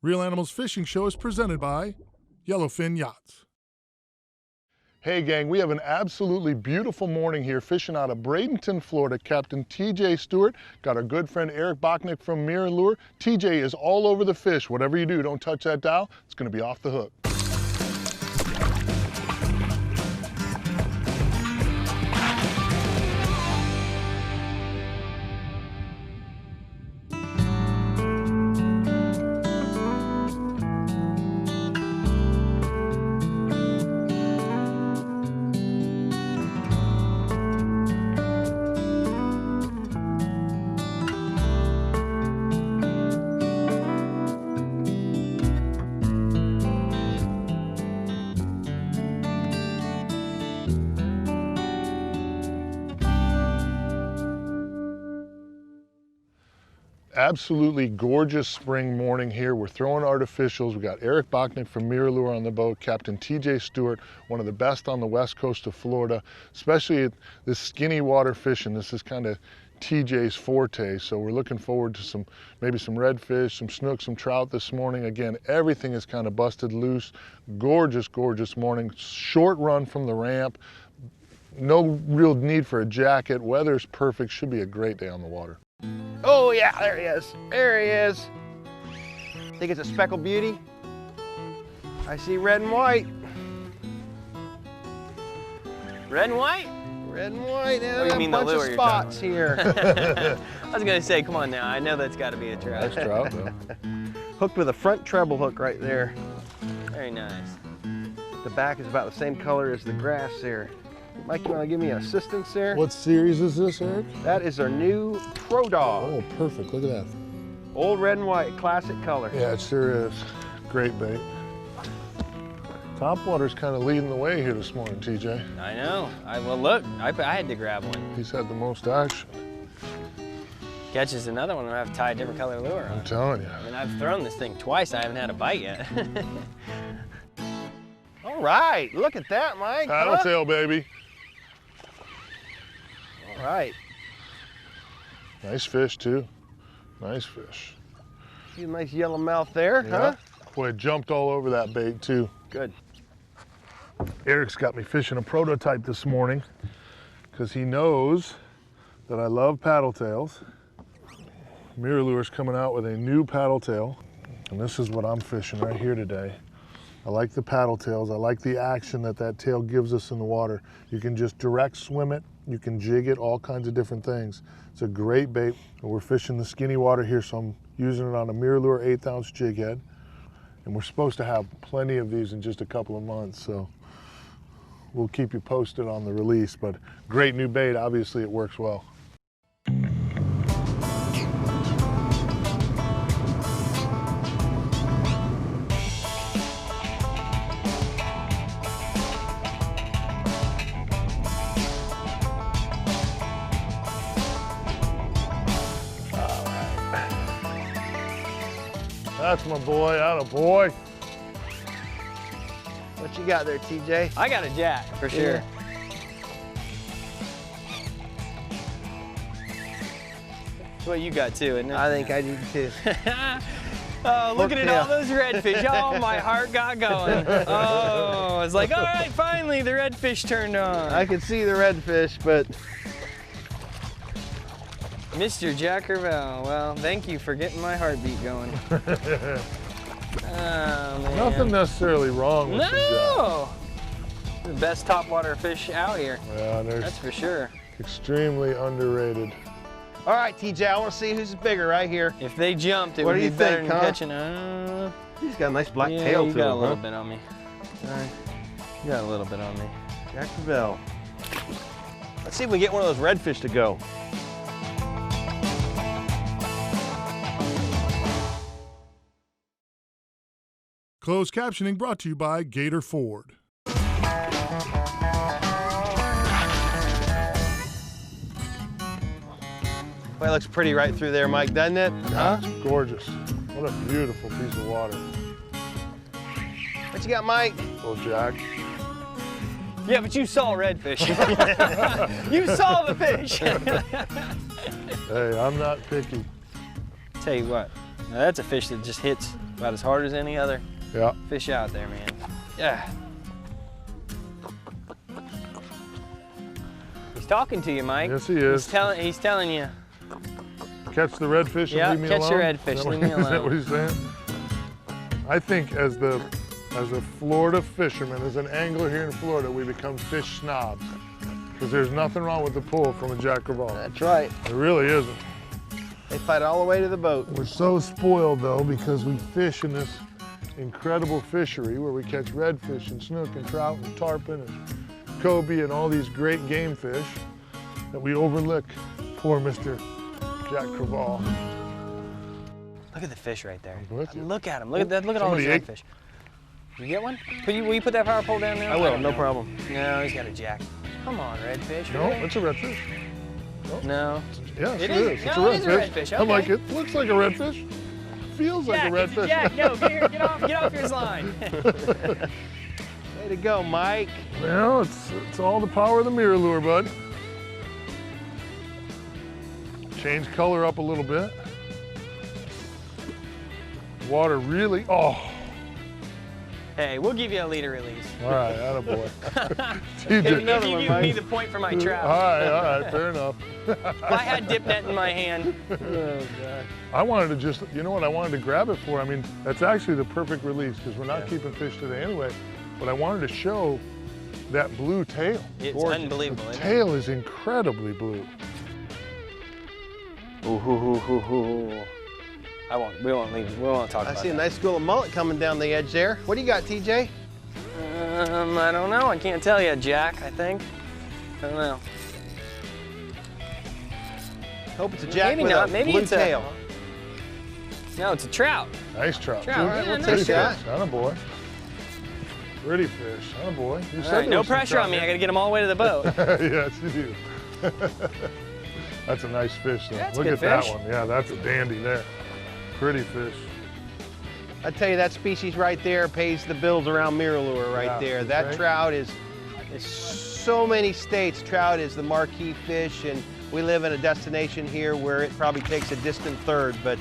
Real Animals Fishing Show is presented by Yellowfin Yachts. Hey gang, we have an absolutely beautiful morning here fishing out of Bradenton, Florida. Captain TJ Stewart got our good friend Eric Bachnik from Mirro. TJ is all over the fish. Whatever you do, don't touch that dial. It's going to be off the hook. Absolutely gorgeous spring morning here. We're throwing artificials. We got Eric Bachnik from Mirro on the boat, Captain TJ Stewart, one of the best on the west coast of Florida, especially at this skinny water fishing. This is kind of TJ's forte, so we're looking forward to maybe some redfish, some snook, some trout this morning. Again, everything is kind of busted loose. Gorgeous, gorgeous morning. Short run from the ramp. No real need for a jacket. Weather's perfect. Should be a great day on the water. Oh yeah, there he is. There he is. Think it's a speckled beauty? I see red and white. Red and white? Red and white. What do you mean the lure you're spots here. I was gonna say, come on now. I know that's got to be a trout. Nice trout, though. Hooked with a front treble hook right there. Very nice. The back is about the same color as the grass there. Mike, you want to give me an assistance there? What series is this, Eric? That is our new Pro Dog. Oh, perfect. Look at that. Old red and white, classic color. Yeah, it sure is. Great bait. Topwater's kind of leading the way here this morning, TJ. I know. Well, look, I had to grab one. He's had the most action. Catches another one, I have to tie a different color lure on. I'm telling you. I mean, I've thrown this thing twice. I haven't had a bite yet. All right, look at that, Mike. Paddle tail, baby. All right. Nice fish, too. Nice fish. See a nice yellow mouth there, Yeah. huh? Boy, it jumped all over that bait, too. Good. Eric's got me fishing a prototype this morning because he knows that I love paddle tails. Mirro Lure's coming out with a new paddle tail, and this is what I'm fishing right here today. I like the paddle tails. I like the action that tail gives us in the water. You can just direct swim it. You can jig it, all kinds of different things. It's a great bait. We're fishing the skinny water here, so I'm using it on a Mirro Lure 1/8 jig head. And we're supposed to have plenty of these in just a couple of months, so we'll keep you posted on the release. But great new bait. Obviously, it works well. That's my boy, atta boy. What you got there, TJ? I got a jack, for sure. Yeah. That's what you got too, isn't it? I think I do too. Oh, looking at Hooktail. all those redfish. Oh, my heart got going. Oh, I was like, all right, finally, the redfish turned on. I can see the redfish, but Mr. Jack Crevalle, well, thank you for getting my heartbeat going. Oh, man. Nothing necessarily wrong with the jack. No! The best topwater fish out here. Yeah, That's for sure. extremely underrated. all right, TJ, I want to see who's bigger right here. If they jumped, it What would do be you better think, than huh? catching. He's got a nice black Yeah, tail you to got him, a little huh? bit on me. All right. You got a little bit on me. Jack Crevalle. Let's see if we can get one of those redfish to go. Closed captioning brought to you by Gator Ford. Well, it looks pretty right through there, Mike, doesn't it? Huh? It's gorgeous. What a beautiful piece of water. What you got, Mike? Little jack. Yeah, but you saw redfish. You saw the fish. Hey, I'm not picky. Tell you what, now that's a fish that just hits About as hard as any other Yeah. fish out there, man. Yeah. He's talking to you, Mike. Yes, he is. He's telling you. Catch the redfish and Yeah, leave me alone? catch your redfish, Is that leave what- me alone. Is that what he's saying? I think as a Florida fisherman, as an angler here in Florida, we become fish snobs. Because there's nothing wrong with the pull from a Jack Crevalle. That's right. There really isn't. They fight all the way to the boat. We're so spoiled though because we fish in this incredible fishery where we catch redfish and snook and trout and tarpon and cobia and all these great game fish that we overlook poor Mr. Jack Crevalle. Look at the fish right there. With you. Look at him. Look at that. Look at all those Somebody ate- redfish. Did you get one? Will you put that power pole down now? I will, don't no know. problem. No, he's got a jack. Come on, redfish. No, really? it's a redfish. No. Yes, It it is? is. It's No, a it is a redfish. redfish, I'm like, okay. it looks like a redfish. Feels like a Jack, it's a redfish. Jack, no, get here, get off your line. Way to go, Mike. Well, it's all the power of the mirror lure, bud. Change color up a little bit. Water really, oh. Hey, we'll give you a leader release. All right, attaboy. If TJ. you give me the point for my trout. All right, fair enough. I had dip net in my hand. Oh, God. I wanted to just, you know what I wanted to grab it for? I mean, that's actually the perfect release because we're not Yeah. keeping fish today anyway. But I wanted to show that blue tail. It's Gorgeous. unbelievable, The isn't it? tail is incredibly blue. Ooh, hoo, hoo, hoo, hoo. We won't leave. We won't talk I about see a that. nice school of mullet coming down the edge there. What do you got, TJ? I don't know. I can't tell you, Jack, I think. I don't know. Hope it's a jack Maybe with not. a Maybe blue it's tail. No, it's a trout. Nice trout. Trout, too. all right, we'll nice take that. Attaboy. Pretty fish. Attaboy. You All said right, there no was some pressure trout on me. I here. got to get them all the way to the boat. Yes, you do. That's a nice fish, though. That's a Look good at that fish. one. Yeah, that's a dandy there. Pretty fish. I tell you, that species right there pays the bills around Mirro lure right Yeah, there. that's That right. trout is so many states. Trout is the marquee fish, and we live in a destination here where it probably takes a distant third, but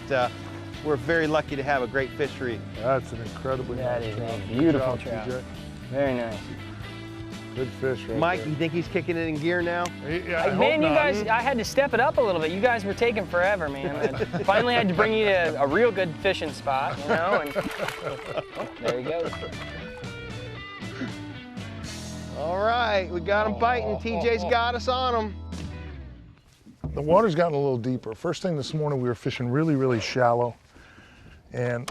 we're very lucky to have a great fishery. That's an incredibly That nice is a trout. beautiful Good job, trout. TJ. Very nice. Good fish right Mike, there. you think he's kicking it in gear now? Yeah, I hope Man, you not. guys, I had to step it up a little bit. You guys were taking forever, man. I finally had to bring you to a real good fishing spot, you know, and oh, there he goes. All right, we got him biting. TJ's got us on him. The water's gotten a little deeper. First thing this morning, we were fishing really, really shallow. And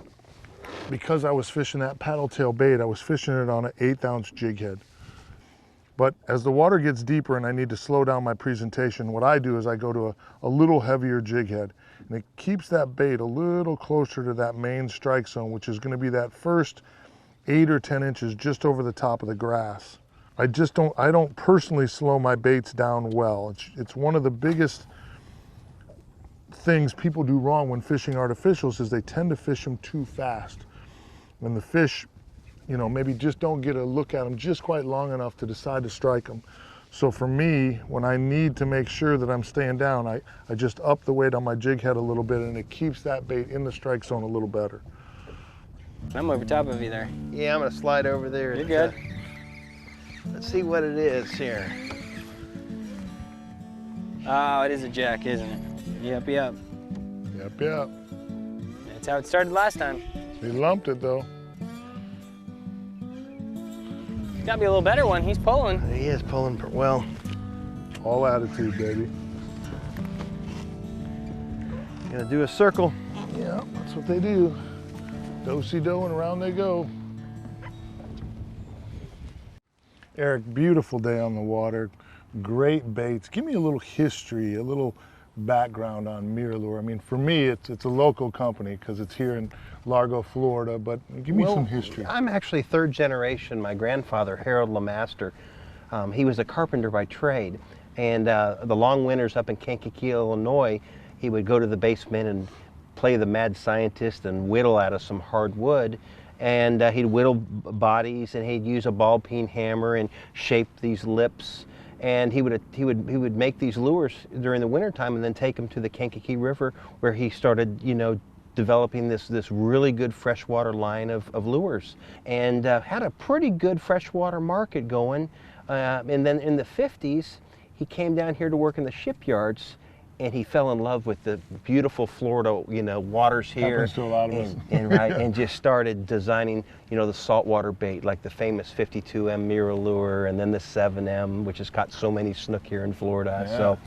because I was fishing that paddle tail bait, I was fishing it on an 1/8 ounce jig head. But as the water gets deeper and I need to slow down my presentation, what I do is I go to a little heavier jig head. And it keeps that bait a little closer to that main strike zone, which is going to be that first 8 or 10 inches just over the top of the grass. I don't personally slow my baits down well. It's one of the biggest things people do wrong when fishing artificials is they tend to fish them too fast. When the fish, you know, maybe just don't get a look at them just quite long enough to decide to strike them. So for me, when I need to make sure that I'm staying down, I just up the weight on my jig head a little bit and it keeps that bait in the strike zone a little better. I'm over top of you there. Yeah, I'm gonna slide over there. You're good. Let's see what it is here. Oh, it is a jack, isn't it? Yep. Yep. That's how it started last time. He lumped it though. Gotta be a little better one. He's pulling. He is pulling well. All attitude, baby. Gonna do a circle. Yeah, that's what they do. Do-si-do and around they go. Eric, beautiful day on the water. Great baits. Give me a little history, a little background on Mirro Lure. I mean, for me, it's a local company because it's here in Largo, Florida, but give me some history. I'm actually third generation. My grandfather, Harold LeMaster, he was a carpenter by trade. And the long winters up in Kankakee, Illinois, he would go to the basement and play the mad scientist and whittle out of some hard wood. And he'd whittle bodies, and he'd use a ball peen hammer and shape these lips. And he would make these lures during the wintertime and then take them to the Kankakee River, where he started, you know, developing this really good freshwater line of lures, and had a pretty good freshwater market going. And then in the 50s, he came down here to work in the shipyards, and he fell in love with the beautiful Florida, waters here. Happens to a lot of us. And just started designing, the saltwater bait, like the famous 52M Mirro lure, and then the 7M, which has caught so many snook here in Florida. Yeah. So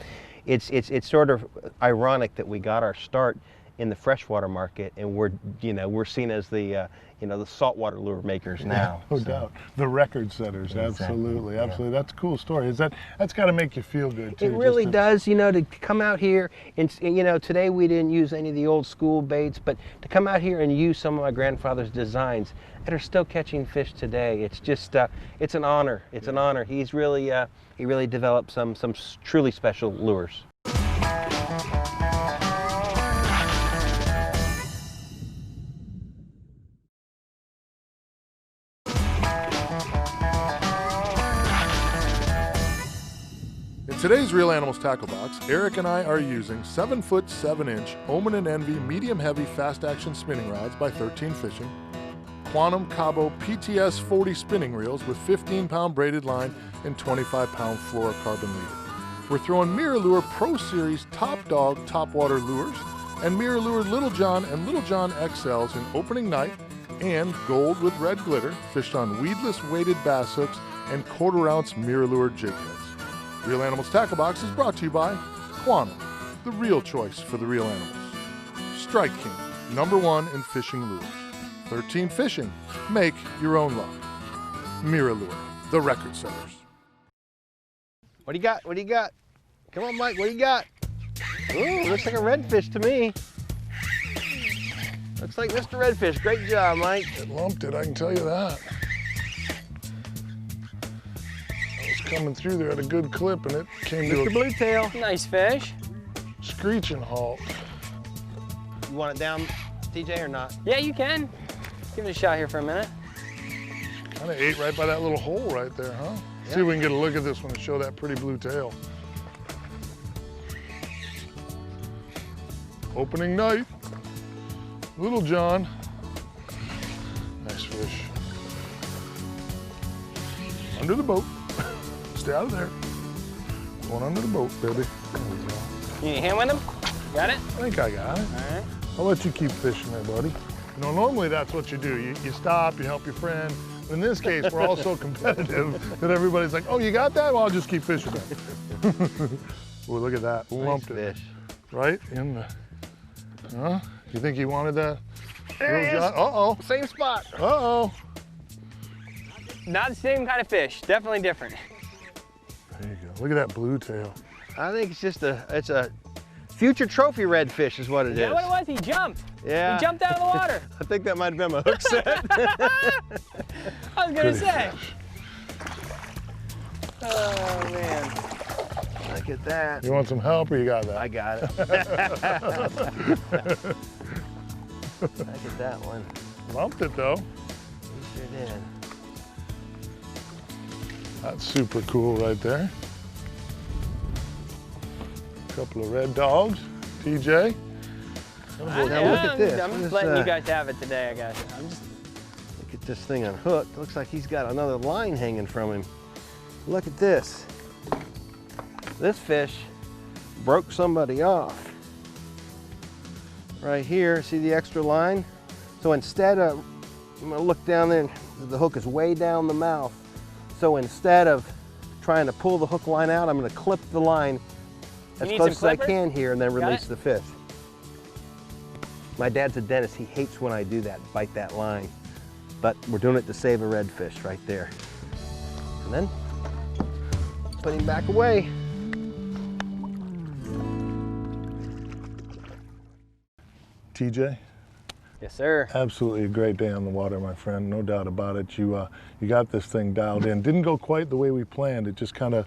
it's sort of ironic that we got our start in the freshwater market, and we're seen as the the saltwater lure makers now. No doubt. The record setters, absolutely. That's a cool story. That's got to make you feel good too. It really does, to come out here and, today we didn't use any of the old school baits, but to come out here and use some of my grandfather's designs that are still catching fish today, it's just, it's an honor. It's an honor. He's really, he really developed some truly special lures. In today's Real Animals Tackle Box, Eric and I are using 7-foot 7-inch Omen and Envy medium heavy fast action spinning rods by 13 Fishing, Quantum Cabo PTS 40 spinning reels with 15-pound braided line and 25-pound fluorocarbon leader. We're throwing Mirro Lure Pro Series Top Dog Topwater lures and Mirro Lure Little John and Little John XLs in opening night and gold with red glitter fished on weedless weighted bass hooks and 1/4 ounce Mirro Lure jig heads. Real Animals Tackle Box is brought to you by Quantum, the real choice for the real animals. Strike King, #1 in fishing lures. 13 Fishing, make your own luck. Mirro Lure, the record setters. What do you got? What do you got? Come on, Mike, what do you got? Ooh, looks like a redfish to me. Looks like Mr. Redfish. Great job, Mike. It lumped it, I can tell you that. Coming through there at a good clip, and it came to Mr. a Bluetail. Nice fish. screeching halt. You want it down, TJ, or not? Yeah, you can. Give it a shot here for a minute. Kind of ate right by that little hole right there, huh? Yeah. See if we can get a look at this one and show that pretty blue tail. Opening night. Little John. Nice fish. Under the boat. Stay out of there. Going under the boat, baby. There we go. You need a hand with him? Got it? I think I got it. All right. I'll let you keep fishing there, buddy. You know, normally that's what you do. You stop, you help your friend. But in this case, we're all so competitive that everybody's like, oh, you got that? Well, I'll just keep fishing then. Oh, look at that. Lumped Nice it. fish. Right in the, huh? You think he wanted that? There he is. Uh-oh. Same spot. Uh-oh. Not the same kind of fish. Definitely different. There you go. Look at that blue tail. I think it's just it's a future trophy redfish is what it is. Is that what it was? He jumped. Yeah. He jumped out of the water. I think that might have been my hook set. I was gonna say. Fish. Oh man. Look at that. You want some help or you got that? I got it. Look at that one. Lumped it though. We sure did. That's super cool right there. Couple of red dogs. TJ. Now look at this. I'm just This, letting you guys have it today, I guess. Look at this thing unhooked. Looks like he's got another line hanging from him. Look at this. This fish broke somebody off. Right here, see the extra line? So instead of, I'm gonna look down there, and the hook is way down the mouth. So instead of trying to pull the hook line out, I'm gonna clip the line as need close as some I clippers? can here and then Got release it? the fish. My dad's a dentist. He hates when I do that, bite that line. But we're doing it to save a redfish right there. And then put him back away. TJ. Yes, sir. Absolutely a great day on the water, my friend. No doubt about it. You got this thing dialed in. Didn't go quite the way we planned. It just kind of,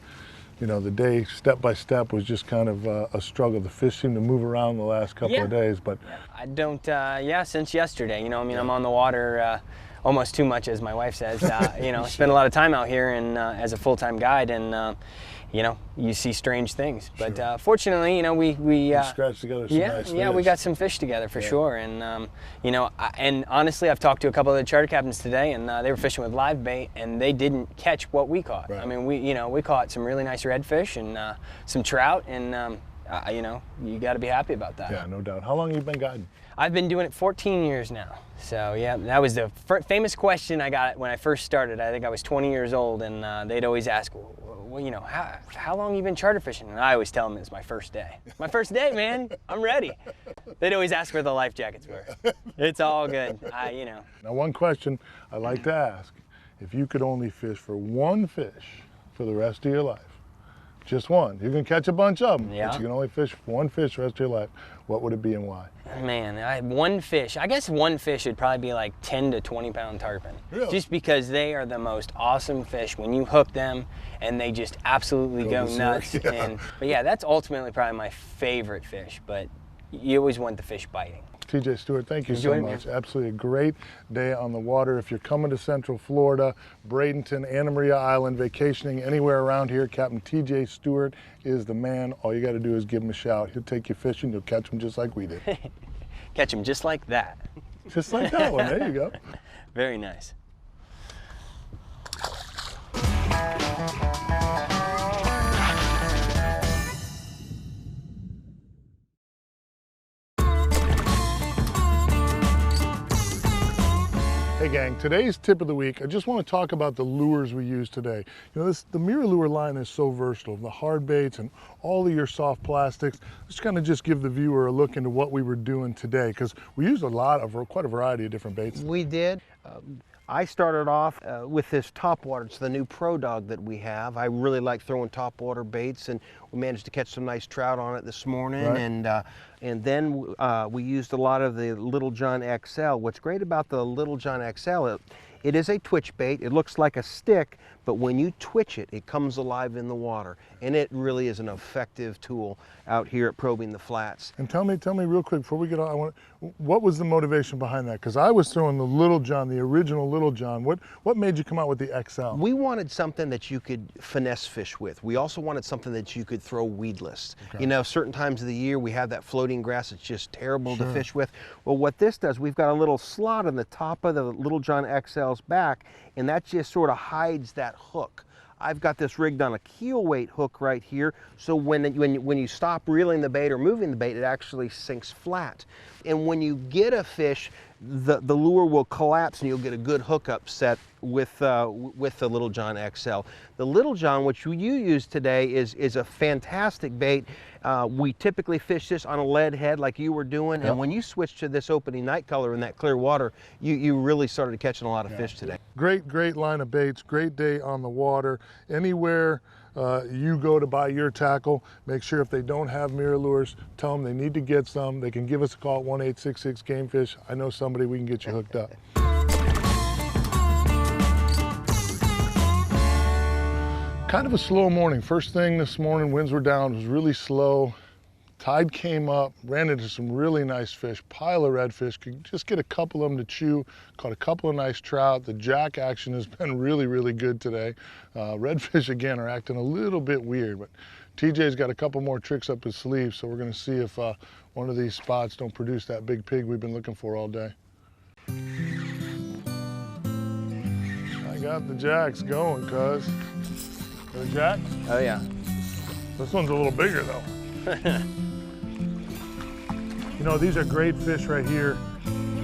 you know, the day step by step was just kind of a struggle. The fish seemed to move around the last couple of days, but I don't, yeah, since yesterday, you know, I mean, I'm on the water almost too much, as my wife says. You know, spend a lot of time out here and as a full-time guide, and you know, you see strange things. But fortunately, you know, we scratched together some nice yeah, fish. we got some fish together for sure. And you know, and honestly, I've talked to a couple of the charter captains today, and they were fishing with live bait, and they didn't catch what we caught. Right. I mean, we caught some really nice redfish and some trout, and you know, you got to be happy about that. Yeah, no doubt. How long have you been guiding? I've been doing it 14 years now. So yeah, that was the famous question I got when I first started. I think I was 20 years old, and they'd always ask, well, you know, how long have you been charter fishing? And I always tell them it's my first day. My first day, man, I'm ready. They'd always ask where the life jackets were. It's all good, you know. Now, one question I like to ask, if you could only fish for one fish for the rest of your life, just one. You can catch a bunch of them, but you can only fish one fish the rest of your life. What would it be and why? Man, one fish. I guess one fish would probably be like 10 to 20 pound tarpon. Really? Just because they are the most awesome fish when you hook them, and they just absolutely go nuts. Yeah. But yeah, that's ultimately probably my favorite fish, but you always want the fish biting. TJ Stewart, thank you so much. Absolutely a great day on the water. If you're coming to Central Florida, Bradenton, Anna Maria Island, vacationing anywhere around here, Captain TJ Stewart is the man. All you got to do is give him a shout. He'll take you fishing. You'll catch him just like we did. Catch him just like that. Just like that one. There you go. Very nice. Hey gang, today's tip of the week, I just want to talk about the lures we use today. You know, the Mirro lure line is so versatile, the hard baits and all of your soft plastics. Just kind of just give the viewer a look into what we were doing today, because we used quite a variety of different baits. We did. I started off with this topwater. It's the new Pro Dog that we have. I really like throwing topwater baits, and we managed to catch some nice trout on it this morning. Right. And then we used a lot of the Little John XL. What's great about the Little John XL, it is a twitch bait. It looks like a stick, but when you twitch it, it comes alive in the water. And it really is an effective tool out here at probing the flats. And tell me real quick before we get on, what was the motivation behind that? Because I was throwing the Little John, the original Little John. What made you come out with the XL? We wanted something that you could finesse fish with. We also wanted something that you could throw weedless. Okay. You know, certain times of the year we have that floating grass that's just terrible to fish with. Well, what this does, we've got a little slot on the top of the Little John XL's back, and that just sort of hides that hook. I've got this rigged on a keel weight hook right here, so when you stop reeling the bait or moving the bait, it actually sinks flat. And when you get a fish, the lure will collapse and you'll get a good hookup set with the Little John XL. The Little John, which you use today, is a fantastic bait. We typically fish this on a lead head like you were doing, and when you switch to this opening night color in that clear water, you really started catching a lot of fish today. Great line of baits, great day on the water. Anywhere you go to buy your tackle, make sure if they don't have Mirro lures, tell them they need to get some. They can give us a call at 1-866-GAMEFISH. I know somebody, we can get you hooked up. Kind of a slow morning. First thing this morning, winds were down, it was really slow. Tide came up, ran into some really nice fish, pile of redfish, could just get a couple of them to chew, caught a couple of nice trout. The jack action has been really good today. Redfish again are acting a little bit weird, but TJ's got a couple more tricks up his sleeve, so we're gonna see if one of these spots don't produce that big pig we've been looking for all day. I got the jacks going, cuz. The jack? Oh yeah. This one's a little bigger though. You know, these are great fish right here.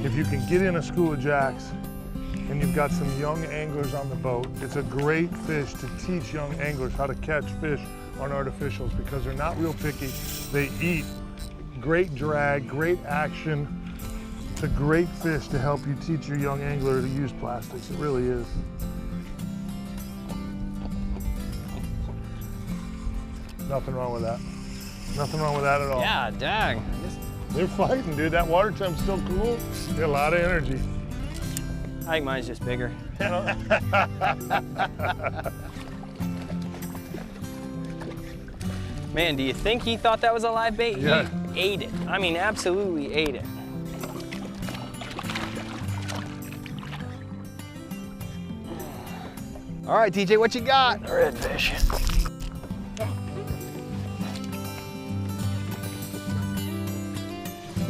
If you can get in a school of jacks and you've got some young anglers on the boat, it's a great fish to teach young anglers how to catch fish on artificials, because they're not real picky. They eat. Great drag, great action. It's a great fish to help you teach your young angler to use plastics. It really is. Nothing wrong with that. Nothing wrong with that at all. Yeah, dang. They're fighting, dude. That water temp's still cool. Got a lot of energy. I think mine's just bigger. Man, do you think he thought that was a live bait? Yeah. He ate it. I mean, absolutely ate it. All right, TJ, what you got? Redfish.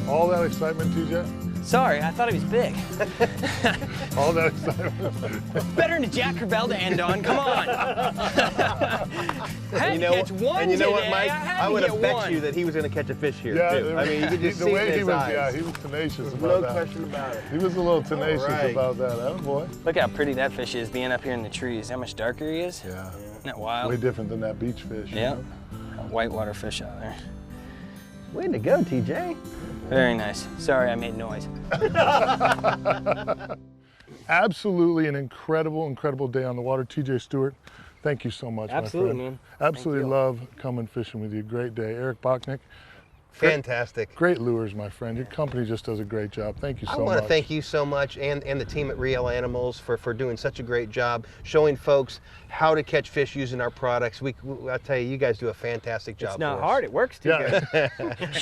All that excitement, TJ? Sorry, I thought he was big. All that excitement. Better than Jack Crevalle to end on. Come on. I had to catch one and you know today. what, Mike? I would have bet you that he was going to catch a fish here, too. I mean, you could just the see way in he his was, eyes. yeah, he was tenacious about No that. question about it. He was a little tenacious right. about that, huh, boy? Look how pretty that fish is being up here in the trees. How much darker he is. Yeah. Isn't that wild? Way different than that beach fish. Yeah. Whitewater fish out there. Way to go, TJ. Very nice. Sorry I made noise. Absolutely an incredible, incredible day on the water. TJ Stewart, thank you so much, Absolutely, my friend. man. Absolutely love coming fishing with you. Great day. Eric Bachnic, Fantastic. great lures, my friend. Your company just does a great job. Thank you so much. I want to thank you so much and the team at Real Animals for doing such a great job showing folks how to catch fish using our products. I tell you, you guys do a fantastic job. It's not for us. hard. It works too good.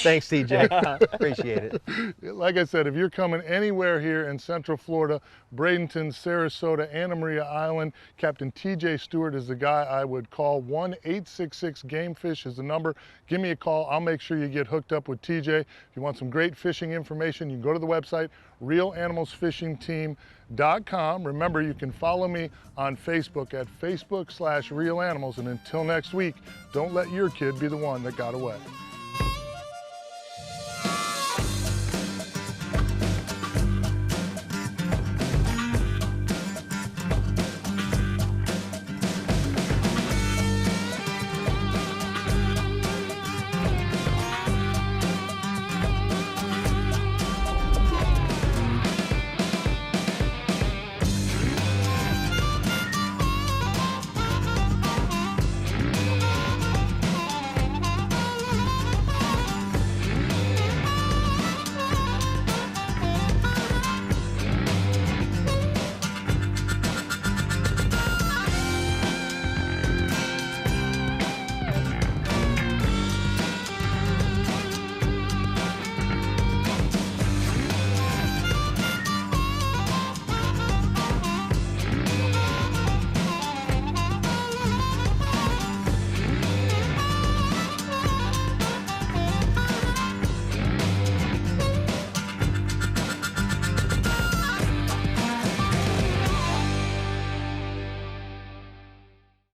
Thanks, TJ. Appreciate it. Like I said, if you're coming anywhere here in Central Florida, Bradenton, Sarasota, Anna Maria Island, Captain TJ Stewart is the guy I would call. 1-866-GAME-FISH is the number. Give me a call. I'll make sure you get hooked up with TJ. If you want some great fishing information, you can go to the website, realanimalsfishingteam.com. Remember, you can follow me on Facebook at Facebook/realanimals. And until next week, don't let your kid be the one that got away.